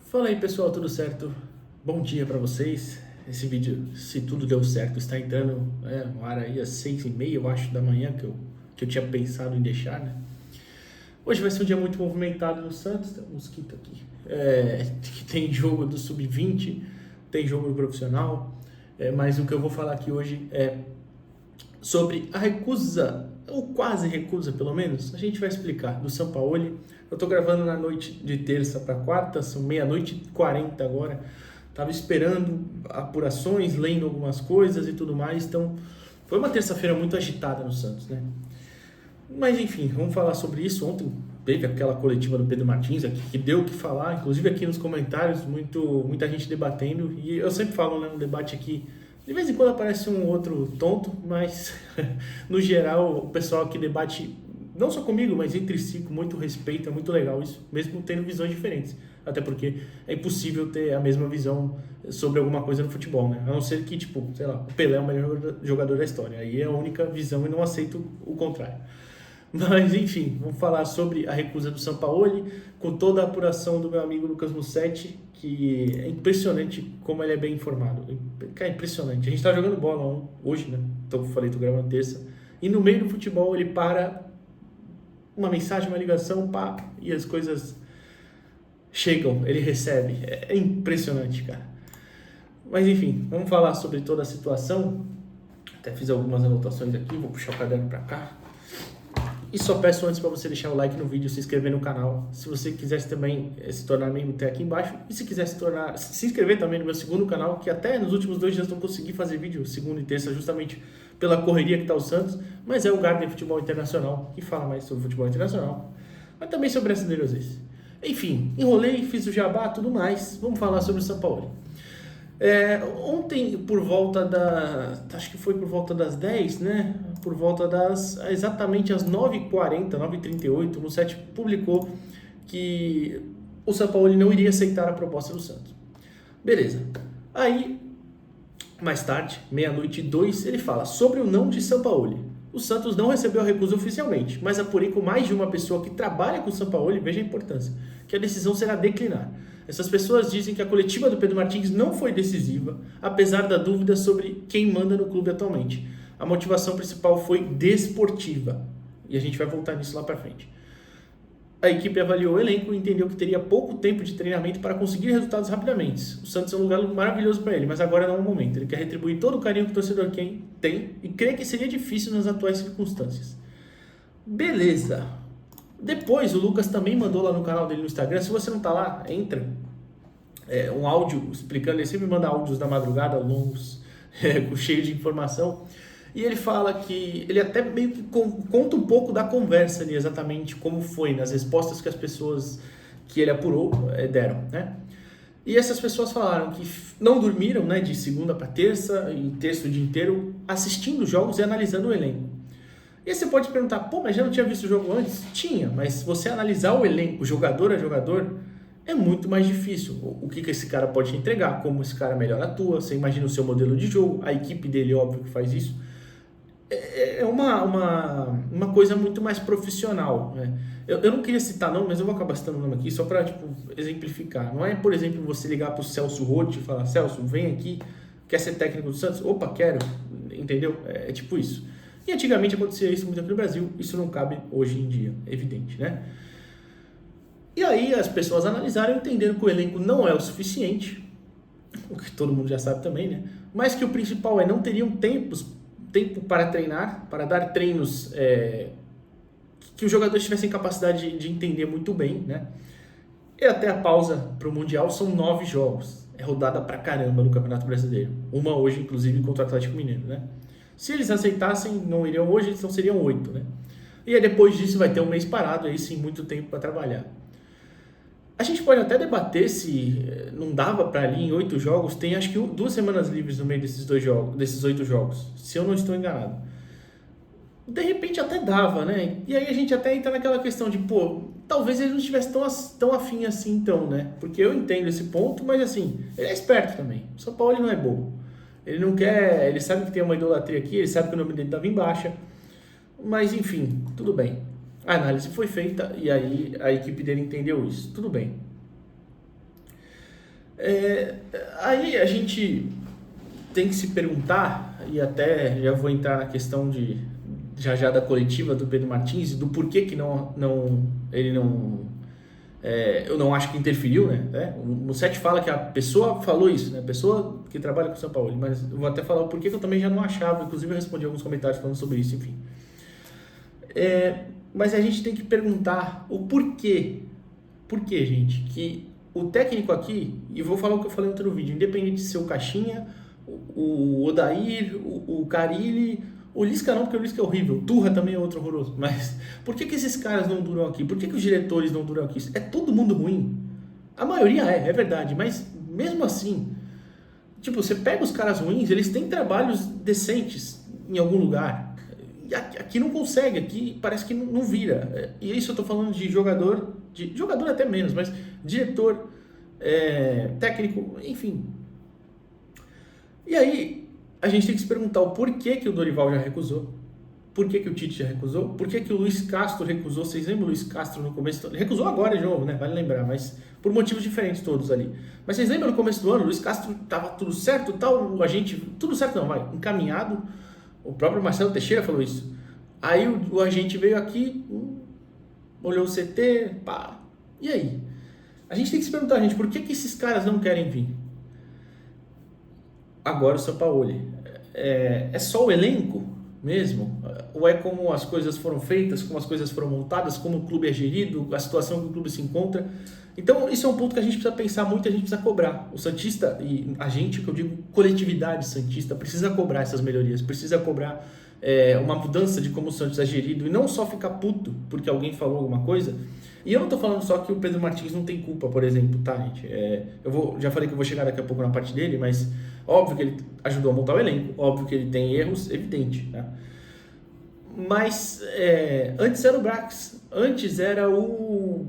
Fala aí pessoal, tudo certo? Bom dia pra vocês. Esse vídeo, se tudo deu certo, está entrando no ar aí às 6h30, eu acho, da manhã, que eu tinha pensado em deixar, né? Hoje vai ser um dia muito movimentado no Santos, tem um mosquito aqui. Que tem jogo do Sub-20, tem jogo do profissional, mas o que eu vou falar aqui hoje é sobre a recusa, ou quase recusa pelo menos, a gente vai explicar, do Sampaoli. Eu tô gravando na noite de terça para quarta, são 00h40 agora. Tava esperando apurações, lendo algumas coisas e tudo mais, então foi uma terça-feira muito agitada no Santos, né? Mas enfim, vamos falar sobre isso. Ontem teve aquela coletiva do Pedro Martins aqui, que deu o que falar, inclusive aqui nos comentários, muita gente debatendo, e eu sempre falo, né, no debate aqui, de vez em quando aparece um outro tonto, mas no geral o pessoal que debate, não só comigo, mas entre si, com muito respeito, é muito legal isso, mesmo tendo visões diferentes. Até porque é impossível ter a mesma visão sobre alguma coisa no futebol, né? A não ser que, tipo, sei lá, o Pelé é o melhor jogador da história. Aí é a única visão e não aceito o contrário. Mas, enfim, vamos falar sobre a recusa do Sampaoli, com toda a apuração do meu amigo Lucas Mussetti, que é impressionante como ele é bem informado. É impressionante. A gente tá jogando bola hoje, né? Então, tô gravando terça. E no meio do futebol ele para uma mensagem, uma ligação, pá, e as coisas chegam, ele recebe. É impressionante, cara. Mas, enfim, vamos falar sobre toda a situação. Até fiz algumas anotações aqui, vou puxar o caderno pra cá. E só peço antes para você deixar o like no vídeo, se inscrever no canal. Se você quisesse também se tornar membro, tem aqui embaixo. E se quiser se inscrever também no meu segundo canal, que até nos últimos 2 dias não consegui fazer vídeo, segunda e terça, justamente pela correria que está o Santos. Mas é o Garden Futebol Internacional, que fala mais sobre futebol internacional, mas também sobre brasileiro às vezes. Enfim, enrolei, fiz o jabá, tudo mais. Vamos falar sobre o Sampaoli. Ontem, por volta acho que foi por volta das 10, né? Por volta exatamente às 9h40, 9h38, o Mussetti publicou que o Sampaoli não iria aceitar a proposta do Santos. Beleza. Aí, mais tarde, 00h02, ele fala sobre o não de Sampaoli. O Santos não recebeu a recusa oficialmente, mas apurei com mais de uma pessoa que trabalha com o Sampaoli, veja a importância, que a decisão será declinar. Essas pessoas dizem que a coletiva do Pedro Martins não foi decisiva, apesar da dúvida sobre quem manda no clube atualmente. A motivação principal foi desportiva, e a gente vai voltar nisso lá para frente. A equipe avaliou o elenco e entendeu que teria pouco tempo de treinamento para conseguir resultados rapidamente. O Santos é um lugar maravilhoso para ele, mas agora não é o momento. Ele quer retribuir todo o carinho que o torcedor tem e crê que seria difícil nas atuais circunstâncias. Beleza. Depois, o Lucas também mandou lá no canal dele no Instagram. Se você não tá lá, entra. Um áudio explicando. Ele sempre manda áudios da madrugada, longos, cheio de informação. E ele fala que ele até meio que conta um pouco da conversa ali, exatamente como foi, nas respostas que as pessoas que ele apurou deram, né? E essas pessoas falaram que não dormiram, né, de segunda para terça e terça o dia inteiro assistindo jogos e analisando o elenco. E aí você pode perguntar, pô, mas já não tinha visto o jogo antes? Tinha, mas você analisar o elenco, jogador a jogador, é muito mais difícil. O que esse cara pode te entregar, como esse cara melhor atua, você imagina o seu modelo de jogo, a equipe dele, óbvio, que faz isso. É uma coisa muito mais profissional, né? Eu não queria citar não, mas eu vou acabar citando o nome aqui só para exemplificar. Não é, por exemplo, você ligar para o Celso Roth e falar, Celso, vem aqui, quer ser técnico do Santos? Opa, quero, entendeu? É tipo isso. E antigamente acontecia isso muito aqui no Brasil, isso não cabe hoje em dia, é evidente, né? E aí as pessoas analisaram e entenderam que o elenco não é o suficiente, o que todo mundo já sabe também, né? Mas que o principal não teriam tempo para treinar, para dar treinos que os jogadores tivessem capacidade de entender muito bem, né? E até a pausa para o Mundial são 9 jogos. É rodada pra caramba no Campeonato Brasileiro. Uma hoje, inclusive, contra o Atlético Mineiro, né? Se eles aceitassem, não iriam hoje, então seriam 8, né? E aí depois disso vai ter um mês parado, aí sim, muito tempo para trabalhar. A gente pode até debater se não dava para ali em 8 jogos, tem acho que 2 semanas livres no meio desses 8 jogos, se eu não estou enganado. De repente até dava, né? E aí a gente até entra naquela questão de, pô, talvez ele não estivesse tão afim assim então, né? Porque eu entendo esse ponto, mas assim, ele é esperto também. O São Paulo não é bobo. Ele não quer, ele sabe que tem uma idolatria aqui, ele sabe que o nome dele estava em baixa. Mas enfim, tudo bem. A análise foi feita e aí a equipe dele entendeu isso. Tudo bem. É, aí a gente tem que se perguntar, e até já vou entrar na questão de já da coletiva do Pedro Martins, do porquê que ele não eu não acho que interferiu, né? O Musetti fala que a pessoa falou isso, né? A pessoa que trabalha com o São Paulo, mas eu vou até falar o porquê que eu também já não achava, inclusive eu respondi alguns comentários falando sobre isso, enfim. Mas a gente tem que perguntar o porquê. Por quê, gente? Que o técnico aqui, e vou falar o que eu falei no outro vídeo, independente de ser o Caixinha, o Odair, o Carille, o Lisca não, porque o Lisca é horrível, o Turra também é outro horroroso, mas por que esses caras não duram aqui? Por que os diretores não duram aqui? É todo mundo ruim? A maioria é verdade, mas mesmo assim, tipo, você pega os caras ruins, eles têm trabalhos decentes em algum lugar. E aqui não consegue, aqui parece que não vira. E isso eu tô falando de jogador até menos, mas diretor, técnico, enfim. E aí, a gente tem que se perguntar o porquê que o Dorival já recusou, por que o Tite já recusou, por que o Luiz Castro recusou. Vocês lembram o Luiz Castro no começo? Ele recusou agora de novo, né? Vale lembrar, mas por motivos diferentes todos ali. Mas vocês lembram no começo do ano, o Luiz Castro tava tudo certo, tal, tudo certo não, vai, encaminhado. O próprio Marcelo Teixeira falou isso. Aí o agente veio aqui, olhou o CT, pá. E aí? A gente tem que se perguntar, gente, por que esses caras não querem vir? Agora o Sampaoli. É só o elenco mesmo? Ou é como as coisas foram feitas, como as coisas foram montadas, como o clube é gerido, a situação que o clube se encontra? Então, isso é um ponto que a gente precisa pensar muito e a gente precisa cobrar. O Santista, e a gente, que eu digo coletividade Santista, precisa cobrar essas melhorias, precisa cobrar uma mudança de como o Santos é gerido e não só ficar puto porque alguém falou alguma coisa. E eu não estou falando só que o Pedro Martins não tem culpa, por exemplo, tá, gente? Já falei que eu vou chegar daqui a pouco na parte dele, mas óbvio que ele ajudou a montar o elenco, óbvio que ele tem erros, evidente, tá? Mas antes era o Brax, antes era o...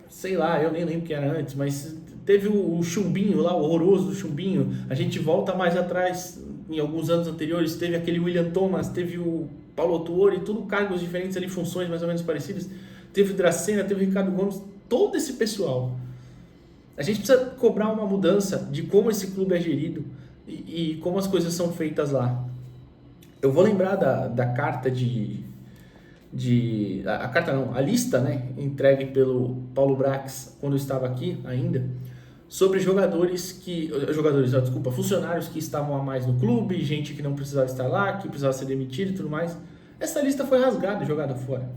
sei lá, eu nem lembro quem era antes, mas teve o Chumbinho lá, o horroroso Chumbinho. A gente volta mais atrás, em alguns anos anteriores, teve aquele William Thomas, teve o Paulo Tuori, tudo cargos diferentes ali, funções mais ou menos parecidas. Teve o Dracena, teve o Ricardo Gomes, todo esse pessoal. A gente precisa cobrar uma mudança de como esse clube é gerido e como as coisas são feitas lá. Eu vou lembrar da carta a carta não, a lista, né, entregue pelo Paulo Brax quando eu estava aqui ainda, sobre funcionários que estavam a mais no clube, gente que não precisava estar lá, que precisava ser demitido e tudo mais. Essa lista foi rasgada e jogada fora.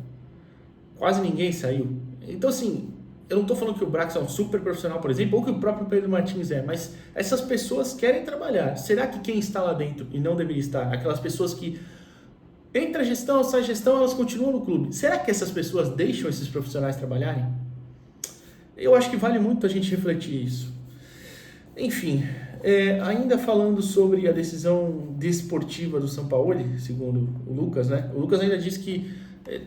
Quase ninguém saiu. Então, assim, eu não estou falando que o Brax é um super profissional, por exemplo, ou que o próprio Pedro Martins é, mas essas pessoas querem trabalhar. Será que quem está lá dentro e não deveria estar, aquelas pessoas que entra a gestão, sai a gestão, elas continuam no clube, será que essas pessoas deixam esses profissionais trabalharem? Eu acho que vale muito a gente refletir isso. Enfim, ainda falando sobre a decisão desportiva do Sampaoli, segundo o Lucas, né? O Lucas ainda disse que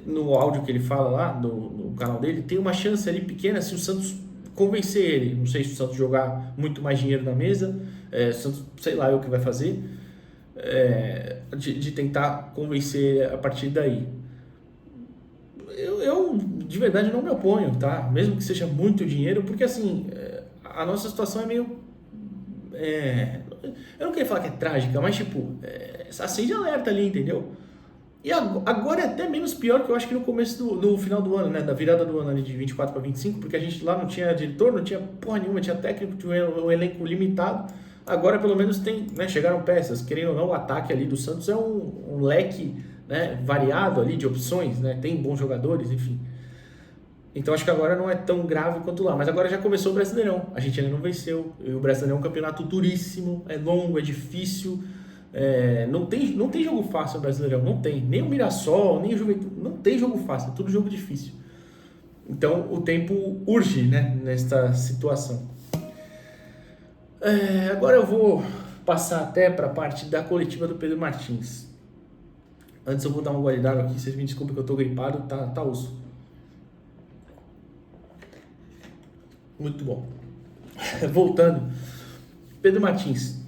no áudio que ele fala lá, no canal dele, tem uma chance ali pequena se o Santos convencer ele. Não sei se o Santos jogar muito mais dinheiro na mesa, o Santos, sei lá o que vai fazer, de tentar convencer a partir daí. Eu de verdade não me oponho, tá? Mesmo que seja muito dinheiro, porque assim, a nossa situação é meio... eu não queria falar que é trágica, mas tipo, acende alerta ali, entendeu? E agora é até menos pior que eu acho que no começo no final do ano, né? Da virada do ano ali de 24 para 25, porque a gente lá não tinha diretor, não tinha porra nenhuma, tinha técnico, tinha um elenco limitado. Agora pelo menos tem, né? Chegaram peças, querendo ou não, o ataque ali do Santos é um leque, né, variado ali de opções, né? Tem bons jogadores, enfim. Então acho que agora não é tão grave quanto lá. Mas agora já começou o Brasileirão. A gente ainda não venceu. E o Brasileirão é um campeonato duríssimo, é longo, é difícil. Não tem jogo fácil no Brasileirão, não tem. Nem o Mirassol, nem o Juventude. Não tem jogo fácil, é tudo jogo difícil. Então o tempo urge, né, nesta situação. Agora eu vou passar até para a parte da coletiva do Pedro Martins. Antes eu vou dar uma gole d'água aqui, vocês me desculpem que eu estou gripado, tá osso. Muito bom. Voltando, Pedro Martins,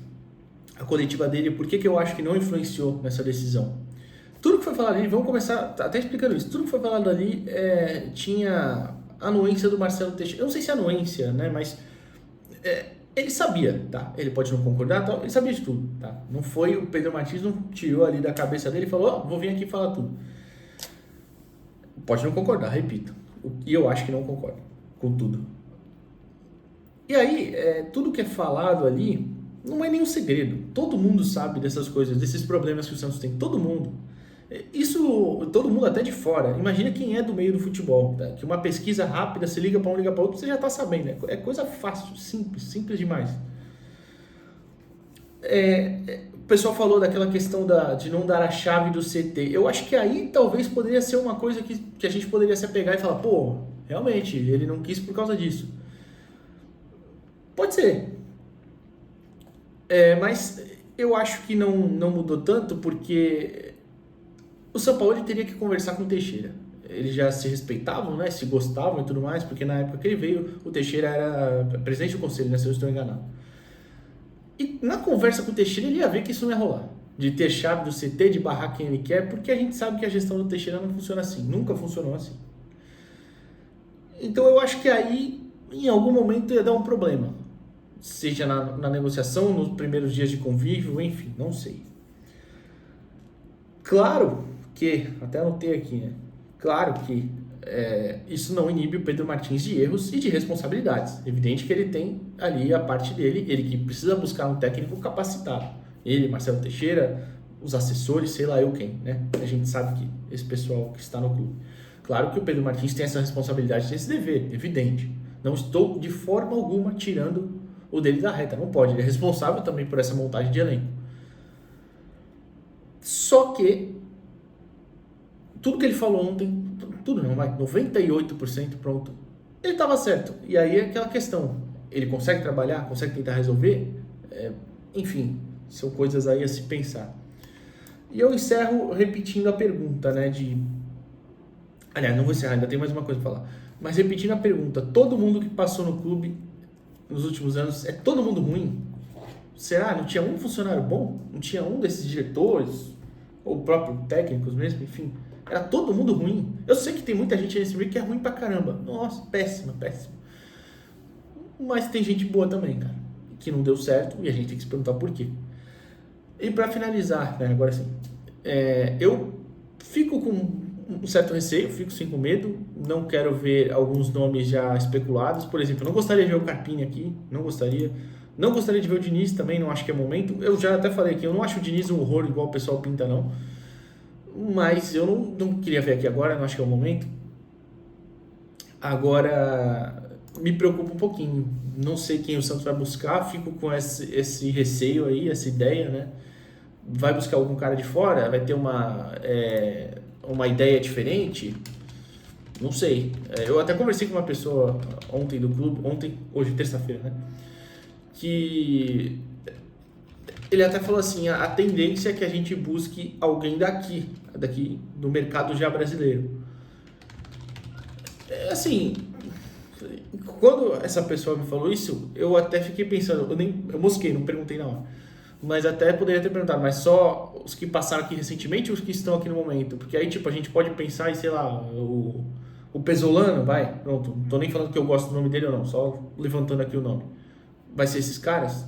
a coletiva dele, por que eu acho que não influenciou nessa decisão? Tudo que foi falado ali, vamos começar até explicando isso, tudo que foi falado ali tinha a anuência do Marcelo Teixeira. Eu não sei se é anuência, né, mas Ele sabia, tá? Ele pode não concordar, tá? Ele sabia de tudo, tá? Não foi o Pedro Martins, não tirou ali da cabeça dele e falou, vou vir aqui falar tudo. Pode não concordar, repito. E eu acho que não concorda com tudo. E aí, tudo que é falado ali não é nenhum segredo. Todo mundo sabe dessas coisas, desses problemas que o Santos tem. Todo mundo. Isso, todo mundo até de fora. Imagina quem é do meio do futebol, tá? Que uma pesquisa rápida, se liga para um, liga para outro, você já está sabendo. É coisa fácil, simples demais. O pessoal falou daquela questão de não dar a chave do CT. Eu acho que aí talvez poderia ser uma coisa que a gente poderia se apegar e falar, pô, realmente, ele não quis por causa disso. Pode ser. Mas eu acho que não mudou tanto porque o São Paulo teria que conversar com o Teixeira. Eles já se respeitavam, né? Se gostavam e tudo mais, porque na época que ele veio, o Teixeira era presidente do conselho, né? Se eu estou enganado. E na conversa com o Teixeira, ele ia ver que isso não ia rolar. De ter chave do CT, de barrar quem ele quer, porque a gente sabe que a gestão do Teixeira não funciona assim. Nunca funcionou assim. Então eu acho que aí, em algum momento, ia dar um problema. Seja na negociação, nos primeiros dias de convívio, enfim, não sei. Claro que, até anotei aqui, né? Claro que isso não inibe o Pedro Martins de erros e de responsabilidades. Evidente que ele tem ali a parte dele, ele que precisa buscar um técnico capacitado. Ele, Marcelo Teixeira, os assessores, sei lá eu quem, né? A gente sabe que esse pessoal que está no clube. Claro que o Pedro Martins tem essa responsabilidade, tem esse dever, evidente. Não estou de forma alguma tirando o dele da reta, não pode. Ele é responsável também por essa montagem de elenco. Só que tudo que ele falou ontem, tudo não, vai, 98% pronto, ele estava certo. E aí é aquela questão, ele consegue trabalhar, consegue tentar resolver? Enfim, são coisas aí a se pensar. E eu encerro repetindo a pergunta, né, aliás, não vou encerrar, ainda tem mais uma coisa para falar. Mas repetindo a pergunta, todo mundo que passou no clube nos últimos anos, é todo mundo ruim? Será? Não tinha um funcionário bom? Não tinha um desses diretores? Ou próprio técnicos mesmo? Enfim, era todo mundo ruim. Eu sei que tem muita gente nesse meio que é ruim pra caramba. Nossa, péssima. Mas tem gente boa também, cara, que não deu certo e a gente tem que se perguntar por quê. E pra finalizar, né, agora sim, eu fico com um certo receio, fico sim com medo, não quero ver alguns nomes já especulados. Por exemplo, eu não gostaria de ver o Carpini aqui, não gostaria de ver o Diniz também, não acho que é momento. Eu já até falei aqui, eu não acho o Diniz um horror igual o pessoal pinta não, mas eu não queria ver aqui agora, não acho que é o momento. Agora me preocupa um pouquinho, não sei quem o Santos vai buscar, fico com esse receio aí, essa ideia, né? Vai buscar algum cara de fora, vai ter uma ideia diferente, não sei. Eu até conversei com uma pessoa ontem do clube, hoje terça-feira, né? Que ele até falou assim, a tendência é que a gente busque alguém daqui do mercado já brasileiro. Assim, quando essa pessoa me falou isso, eu até fiquei pensando, eu mosquei, não perguntei na hora. Mas até poderia ter perguntado, mas só os que passaram aqui recentemente ou os que estão aqui no momento? Porque aí, tipo, a gente pode pensar em, sei lá, o Pesolano, vai, pronto, não tô nem falando que eu gosto do nome dele ou não, só levantando aqui o nome. Vai ser esses caras?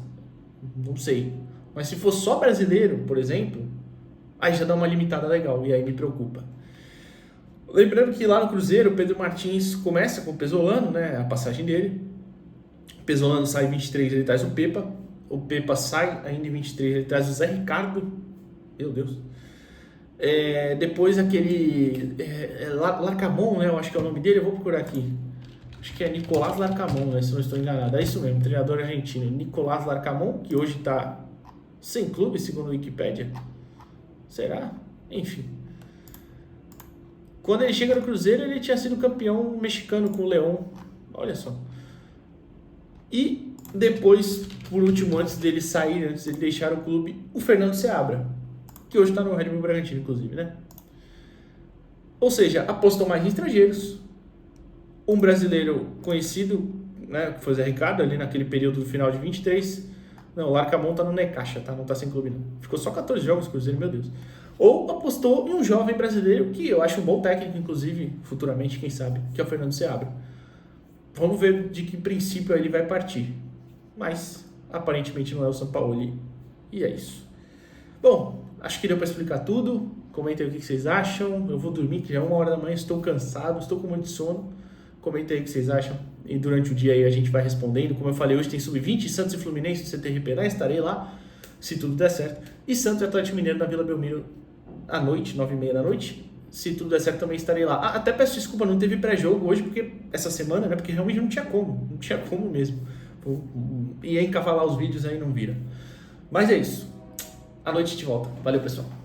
Não sei. Mas se for só brasileiro, por exemplo, aí já dá uma limitada legal e aí me preocupa. Lembrando que lá no Cruzeiro, o Pedro Martins começa com o Pesolano, né, a passagem dele. O Pesolano sai em 23, ele traz o Pepa. O Pepa sai ainda em 23, ele traz o Zé Ricardo. Meu Deus. Depois aquele Larcamon, né, eu acho que é o nome dele, eu vou procurar aqui. Acho que é Nicolás Larcamon, né, se não estou enganado. É isso mesmo, treinador argentino. Nicolás Larcamon, que hoje está sem clube, segundo a Wikipédia. Será? Enfim. Quando ele chega no Cruzeiro, ele tinha sido campeão mexicano com o León. Olha só. E depois, por último, antes dele sair, antes de ele deixar o clube, o Fernando Seabra, que hoje está no Red Bull Bragantino, inclusive, né? Ou seja, apostou mais em estrangeiros. Um brasileiro conhecido, né, que foi o Zé Ricardo, ali naquele período do final de 23. Não, o Larcamon tá no Necaxa, tá? Não tá sem clube, não. Ficou só 14 jogos, Cruzeiro, meu Deus. Ou apostou em um jovem brasileiro, que eu acho um bom técnico, inclusive, futuramente, quem sabe, que é o Fernando Seabra. Vamos ver de que princípio ele vai partir. mas aparentemente não é o Sampaoli, e é isso. Bom, acho que deu para explicar tudo. Comentem aí o que vocês acham. Eu vou dormir, que já é 1h da manhã, estou cansado, estou com muito sono. Comentem aí o que vocês acham e durante o dia aí a gente vai respondendo. Como eu falei, hoje tem Sub-20, Santos e Fluminense do CT Ribeirão, estarei lá, se tudo der certo. E Santos e Atlético Mineiro na Vila Belmiro à noite, 9h30 da noite. Se tudo der certo, também estarei lá. Até peço desculpa, não teve pré-jogo hoje, porque essa semana, né? Porque realmente não tinha como mesmo. Ia encavalar os vídeos aí, não vira. Mas é isso. À noite a gente volta. Valeu, pessoal.